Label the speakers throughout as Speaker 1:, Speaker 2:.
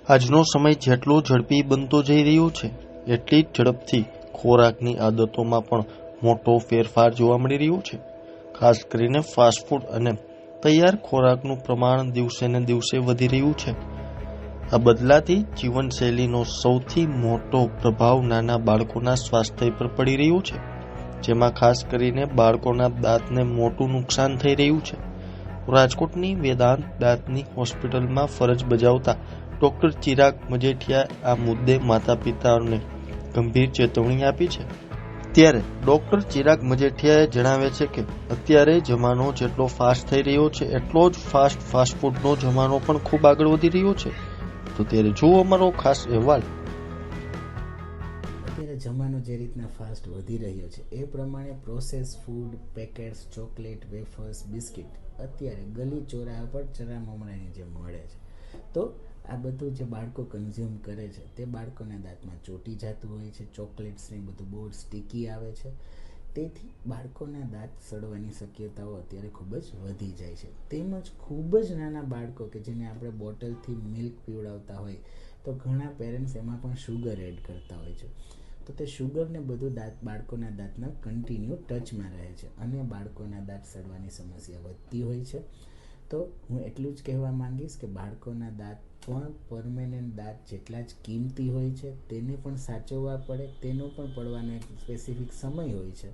Speaker 1: આજનો સમય જેટલો ઝડપી બનતો જઈ રહ્યો છે એટલી જ ઝડપથી ખોરાકની આદતોમાં પણ મોટો ફેરફાર જોવા મળી રહ્યો છે. ખાસ કરીને ફાસ્ટ ફૂડ અને તૈયાર ખોરાકનું પ્રમાણ દિવસે ને દિવસે વધી રહ્યું છે. આ બદલાતી જીવનશૈલીનો સૌથી મોટો પ્રભાવ નાના બાળકોના સ્વાસ્થ્ય પર પડી રહ્યો છે, જેમાં ખાસ કરીને બાળકોના દાંતને મોટું નુકસાન થઈ રહ્યું છે. રાજકોટની વેદાંત દાંતની હોસ્પિટલમાં ફરજ બજાવતા ડોક્ટર ચિરાગ મજેઠિયાએ આ મુદ્દે માતા પિતાને ગંભીર ચેતવણી આપી છે. ત્યારે ડોક્ટર ચિરાગ મજેઠિયાએ જણાવે છે કે અત્યારે જમાનો જેટલો ફાસ્ટ થઈ રહ્યો છે એટલો જ ફાસ્ટ ફૂડનો જમાનો પણ ખૂબ આગળ વધી રહ્યો છે. તો ત્યારે જુઓ અમારો ખાસ અહેવાલ.
Speaker 2: અત્યારે જમાનો જે રીતના ફાસ્ટ વધી રહ્યો છે એ પ્રમાણે process food, packets, chocolate, wafers, biscuit અત્યારે ગલી ચોરાહા પર ચરામમણાની જેમ મળે છે. તો આ બધું જે બાળકો કન્ઝ્યુમ કરે છે તે બાળકોના દાંતમાં ચોંટી જતું હોય છે. ચોકલેટ્સ ને બધું બહુ સ્ટીકી આવે છે, તેથી બાળકોના દાંત સડવાની શક્યતાઓ અત્યારે ખૂબ જ વધી જાય છે. તેમજ ખૂબ જ નાના બાળકો કે જેને આપણે બોટલથી મિલ્ક પીવડાવતા હોય તો ઘણા પેરેન્ટ્સ એમાં પણ શુગર એડ કરતા હોય છે. તો તે શુગરને બધું બાળકોના દાંતના કન્ટિન્યુ ટચમાં રહે છે અને બાળકોના દાંત સડવાની સમસ્યા વધતી હોય છે. તો હું એટલું જ કહેવા માંગીશ કે બાળકોના દાંત પણ પરમેનન્ટ દાંત જેટલા જ કિંમતી હોય છે, તેને પણ સાચવવા પડે, તેનો પણ પડવાનો એક સ્પેસિફિક સમય હોય છે.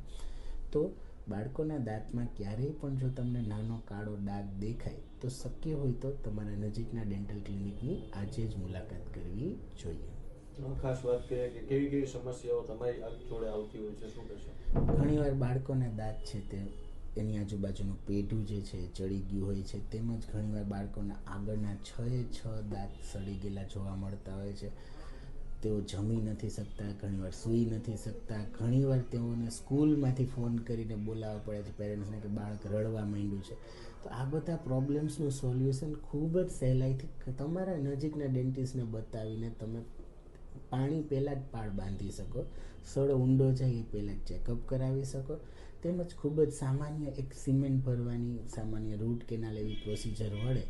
Speaker 2: તો બાળકોના દાંતમાં ક્યારેય પણ જો તમને નાનો કાળો ડાઘ દેખાય તો શક્ય હોય તો તમારા નજીકના ડેન્ટલ ક્લિનિકની આજે જ મુલાકાત કરવી જોઈએ.
Speaker 3: ખાસ વાત કરીએ કે કેવી સમસ્યાઓ તમારી જોડે આવતી હોય છે, શું કહેશો?
Speaker 2: ઘણીવાર બાળકોના દાંત છે તે એની આજુબાજુનું પેઢું જે છે ચડી ગયું હોય છે, તેમજ ઘણીવાર બાળકોના આગળના 6 દાંત સડી ગયેલા જોવા મળતા હોય છે. તેઓ જમી નથી શકતા, ઘણીવાર સૂઈ નથી શકતા, ઘણીવાર તેઓને સ્કૂલમાંથી ફોન કરીને બોલાવવા પડે છે પેરેન્ટ્સને કે બાળક રડવા માંડ્યું છે. તો આ બધા પ્રોબ્લેમ્સનું સોલ્યુશન ખૂબ જ સહેલાઈથી તમારા નજીકના ડેન્ટિસ્ટને બતાવીને તમે પાણી પહેલાં જ પાળ બાંધી શકો, સડો ઊંડો જાય એ પહેલાં જ ચેકઅપ કરાવી શકો, તેમજ ખૂબ જ સામાન્ય એક સિમેન્ટ ભરવાની સામાન્ય રૂટ કેનાલ એવી પ્રોસિજર વડે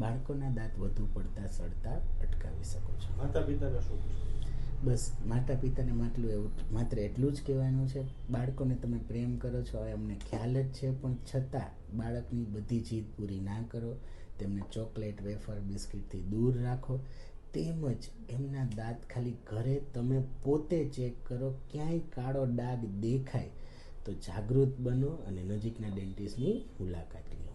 Speaker 2: બાળકોના દાંત વધુ પડતા સડતા અટકાવી શકો છો.
Speaker 3: માતા પિતાને શું કહેશો?
Speaker 2: બસ માતા પિતાને માત્ર એટલું જ કહેવાનું છે, બાળકોને તમે પ્રેમ કરો છો હવે અમને ખ્યાલ જ છે, પણ છતાં બાળકની બધી જીદ પૂરી ના કરો. તેમને ચોકલેટ, વેફર, બિસ્કિટથી દૂર રાખો. તેમજ એમના દાંત ખાલી ઘરે તમે પોતે ચેક કરો. ક્યાંય કાળો ડાઘ દેખાય તો જાગૃત બનો અને નજીકના ડેન્ટિસ્ટની મુલાકાત લો.